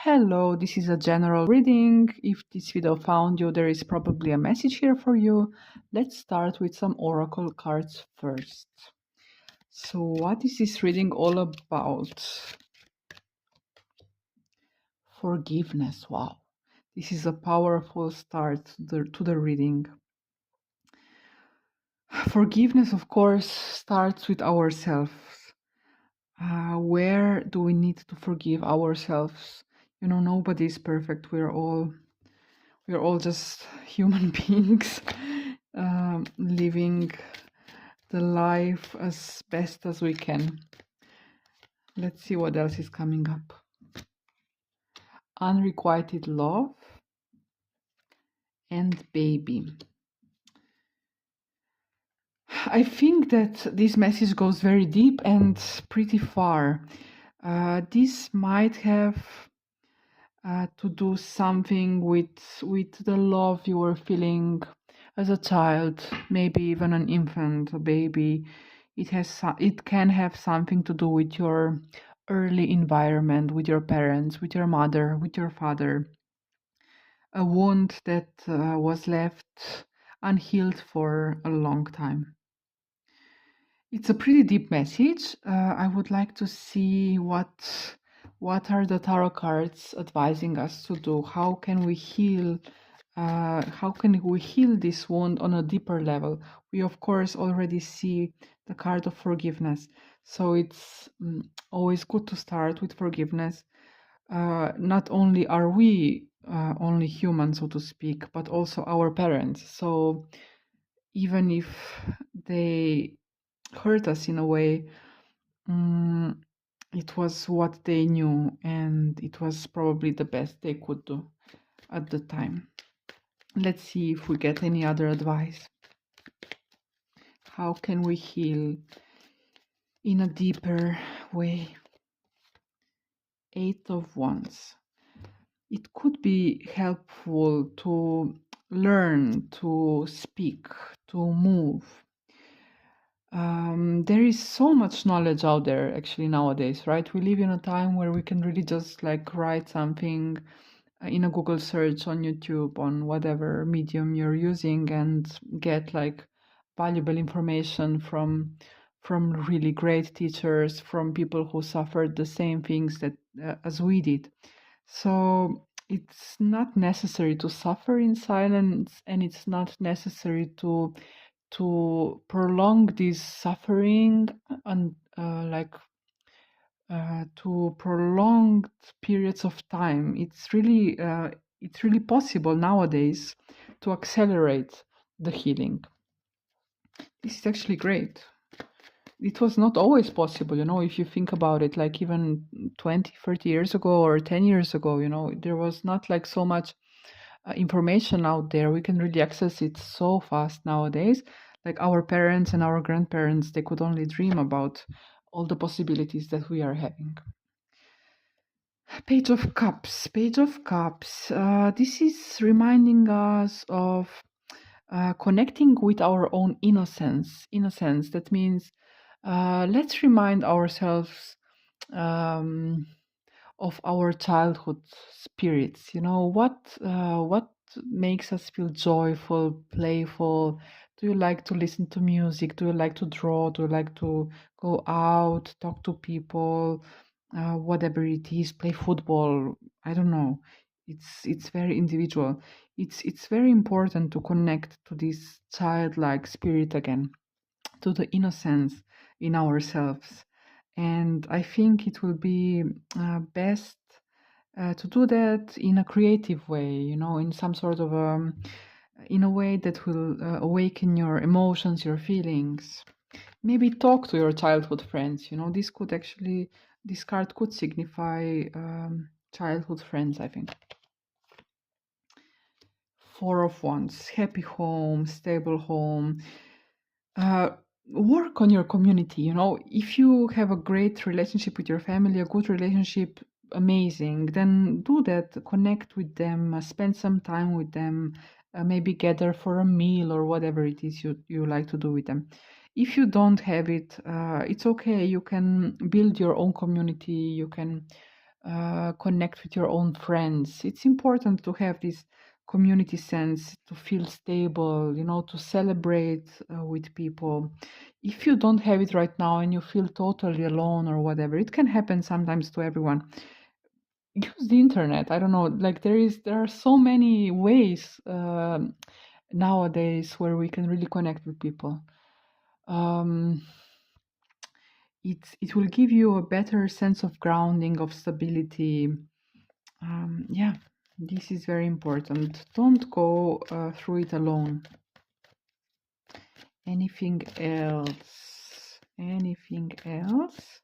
Hello, this is a general reading. If this video found you, there is probably a message here for you. Let's start with some oracle cards first. So, what is this reading all about? Forgiveness. Wow. This is a powerful start to the reading. Forgiveness, of course, starts with ourselves. Where do we need to forgive ourselves? Nobody is perfect. We're all just human beings living the life as best as we can. Let's see what else is coming up. Unrequited love and baby. I think that this message goes very deep and pretty far. This might have to do something with the love you were feeling as a child, maybe even an infant, a baby. It can have something to do with your early environment, with your parents, with your mother, with your father. A wound that was left unhealed for a long time. It's a pretty deep message. I would like to see what are the tarot cards advising us to do. How can we heal? How can we heal this wound on a deeper level? We of course already see the card of forgiveness, so it's always good to start with forgiveness. Not only are we only human, so to speak, but also our parents. So even if they hurt us in a way, it was what they knew, and it was probably the best they could do at the time. Let's see if we get any other advice. How can we heal in a deeper way? Eight of Wands. It could be helpful to learn to speak, to move. There is so much knowledge out there actually nowadays, right? We live in a time where we can really just like write something in a Google search, on YouTube, on whatever medium you're using, and get like valuable information from really great teachers, from people who suffered the same things that as we did. So it's not necessary to suffer in silence, and it's not necessary to prolong this suffering and to prolonged periods of time. It's really possible nowadays to accelerate the healing. This is actually great. It was not always possible, if you think about it, like even 20, 30 years ago or 10 years ago, there was not like so much information out there. We can really access it so fast nowadays. Like our parents and our grandparents, they could only dream about all the possibilities that we are having. Page of Cups. Page of Cups. This is reminding us of connecting with our own innocence. Innocence. That means let's remind ourselves of our childhood spirits. What makes us feel joyful, playful? Do you like to listen to music? Do you like to draw? Do you like to go out, talk to people? Whatever it is, play football. I don't know. It's very individual. It's very important to connect to this childlike spirit again, to the innocence in ourselves. And I think it will be best to do that in a creative way, in some sort of in a way that will awaken your emotions, your feelings. Maybe talk to your childhood friends. This card could signify childhood friends, I think. Four of Wands, happy home, stable home. Work on your community. If you have a great relationship with your family, a good relationship, amazing, then do that. Connect with them, spend some time with them, maybe gather for a meal or whatever it is you like to do with them. If you don't have it, it's okay. You can build your own community. You can connect with your own friends. It's important to have this community sense, to feel stable, to celebrate with people. If you don't have it right now and you feel totally alone or whatever, it can happen sometimes to everyone. Use the internet. I don't know, like there are so many ways nowadays where we can really connect with people. Um, it will give you a better sense of grounding, of stability. Yeah, this is very important. Don't go through it alone. Anything else? Anything else?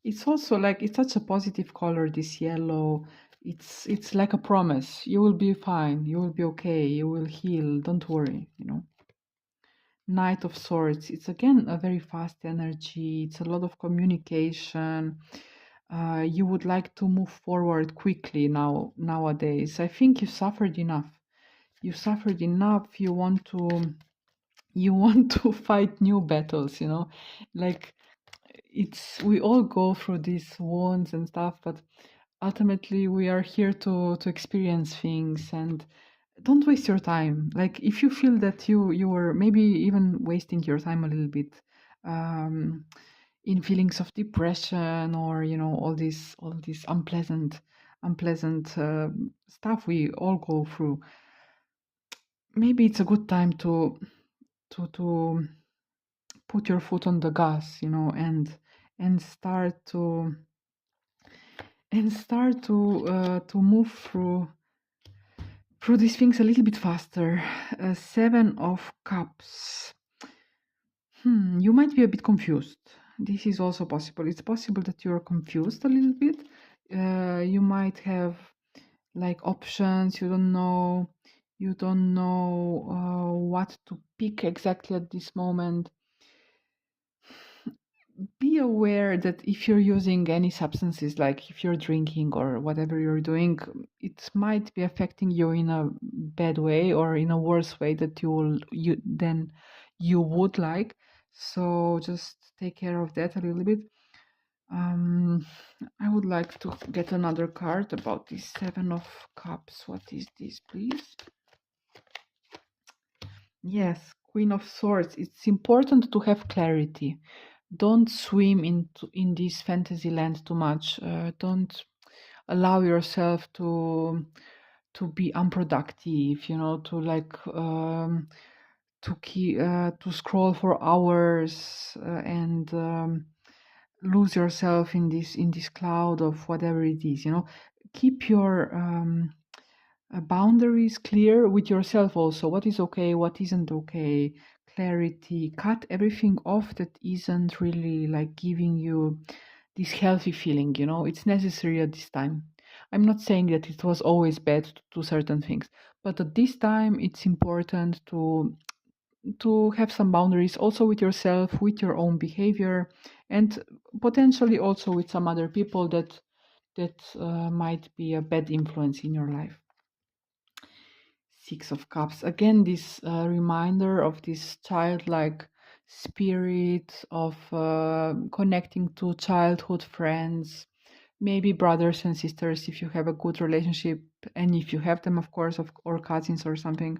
It's also like it's such a positive color, this yellow. It's like a promise. You will be fine. You will be okay. You will heal. Don't worry. Knight of Swords. It's again a very fast energy. It's a lot of communication. You would like to move forward quickly nowadays. I think you suffered enough. You suffered enough. You want to fight new battles. Like we all go through these wounds and stuff, but ultimately we are here to experience things. And don't waste your time. Like if you feel that you were maybe even wasting your time a little bit, um, in feelings of depression, or all this unpleasant stuff we all go through, maybe it's a good time to put your foot on the gas, and start to move through these things a little bit faster. Seven of Cups. You might be a bit confused. This is also possible. It's possible that you're confused a little bit. You might have like options. You don't know what to pick exactly at this moment. Be aware that if you're using any substances, like if you're drinking or whatever you're doing, it might be affecting you in a bad way or in a worse way that you would like. So just take care of that a little bit. um I would like to get another card about this Seven of Cups. What is this, please? Yes, Queen of Swords. It's important to have clarity. Don't swim in this fantasy land too much. Don't allow yourself to be unproductive. To scroll for hours, and lose yourself in this cloud of whatever it is. Keep your boundaries clear with yourself also. What is okay, what isn't okay. Clarity. Cut everything off that isn't really like giving you this healthy feeling. It's necessary at this time. I'm not saying that it was always bad to do certain things, but at this time it's important to have some boundaries also with yourself, with your own behavior, and potentially also with some other people that might be a bad influence in your life. Six of Cups. Again, this reminder of this childlike spirit of connecting to childhood friends, maybe brothers and sisters if you have a good relationship, and if you have them, of course, or cousins or something.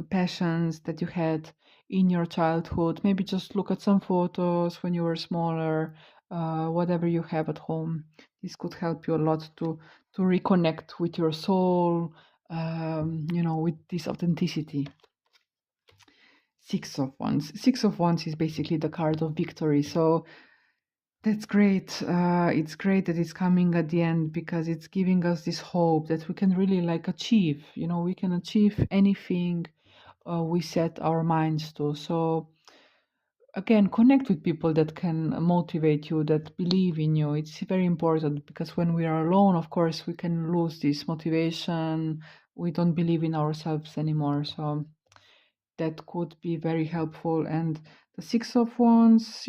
Passions that you had in your childhood. Maybe just look at some photos when you were smaller, whatever you have at home. This could help you a lot to reconnect with your soul, with this authenticity. Six of Wands. Six of Wands is basically the card of victory. So that's great. It's great that it's coming at the end, because it's giving us this hope that we can really achieve. We can achieve anything we set our minds to. So again, connect with people that can motivate you, that believe in you. It's very important, because when we are alone, of course, we can lose this motivation. We don't believe in ourselves anymore. So that could be very helpful. And the Six of Wands,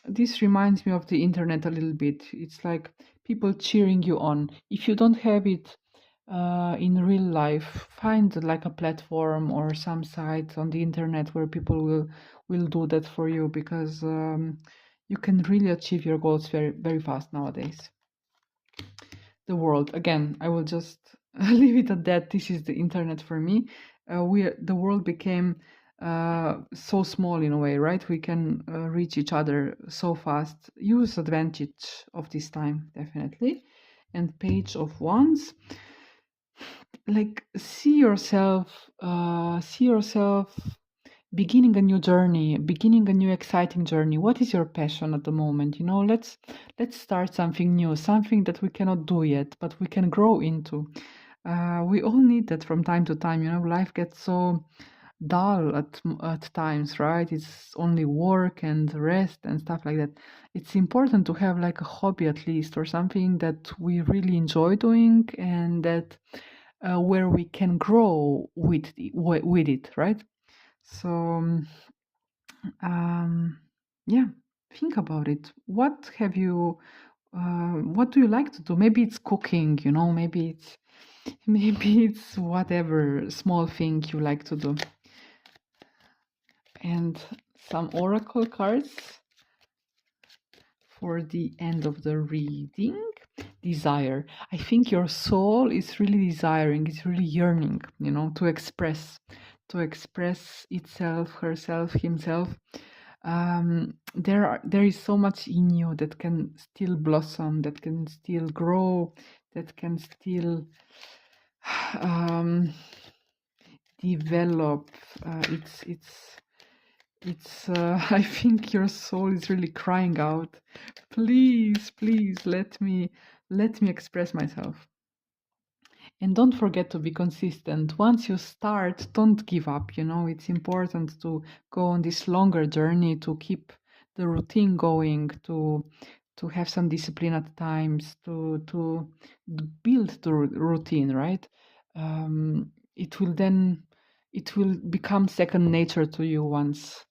this reminds me of the internet a little bit. It's like people cheering you on. If you don't have it in real life, find like a platform or some site on the internet where people will do that for you, because you can really achieve your goals very, very fast nowadays. The world, again, I will just leave it at that. This is the internet for me. The world became so small in a way, right? We can reach each other so fast. Use advantage of this time, definitely. And page of wands, like see yourself beginning a new journey, beginning a new exciting journey. What is your passion at the moment? Let's start something new, something that we cannot do yet, but we can grow into. We all need that from time to time. Life gets so dull at times, right? It's only work and rest and stuff like that. It's important to have like a hobby at least, or something that we really enjoy doing, and that where we can grow with it, right? So yeah, think about it. What do you like to do? Maybe it's cooking, maybe it's whatever small thing you like to do. And some oracle cards for the end of the reading. Desire. I think your soul is really desiring, it's really yearning, to express itself, herself, himself. There is so much in you that can still blossom, that can still grow, that can still develop. It's I think your soul is really crying out, please let me express myself. And don't forget to be consistent. Once you start, don't give up. It's important to go on this longer journey, to keep the routine going, to have some discipline at times, to build the routine, right? It will become second nature to you once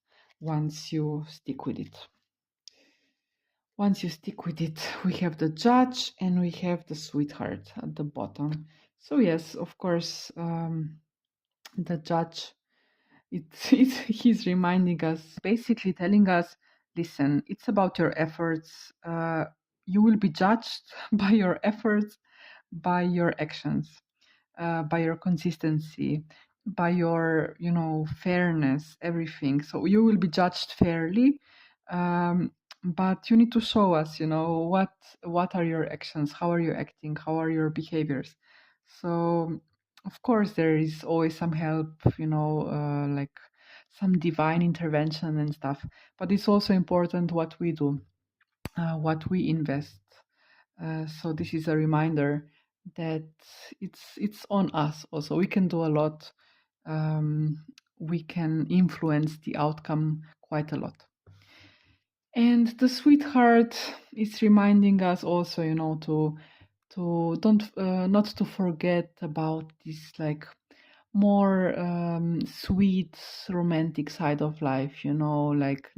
you stick with it. Once you stick with it, we have the judge and we have the sweetheart at the bottom. So yes, of course, the judge, he's reminding us, basically telling us, listen, it's about your efforts. You will be judged by your efforts, by your actions, by your consistency, by your, fairness, everything. So you will be judged fairly. But you need to show us, what are your actions, how are you acting, how are your behaviors. So of course there is always some help, like some divine intervention and stuff, but it's also important what we do, what we invest. So this is a reminder that it's on us also. We can do a lot. We can influence the outcome quite a lot. And the sweetheart is reminding us also, to don't not to forget about this like more sweet romantic side of life, like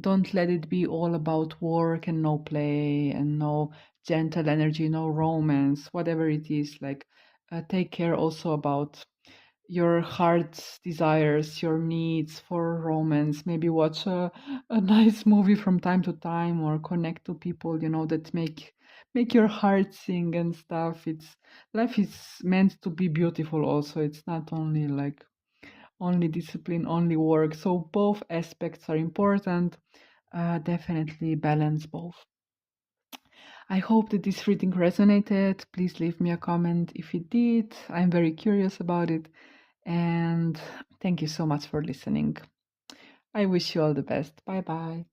don't let it be all about work and no play and no gentle energy, no romance, whatever it is. Like take care also about your heart's desires, your needs for romance. Maybe watch a nice movie from time to time, or connect to people, that make your heart sing and stuff. Life is meant to be beautiful also. It's not only like only discipline, only work. So both aspects are important. Definitely balance both. I hope that this reading resonated. Please leave me a comment if it did. I'm very curious about it. And thank you so much for listening. I wish you all the best. Bye bye.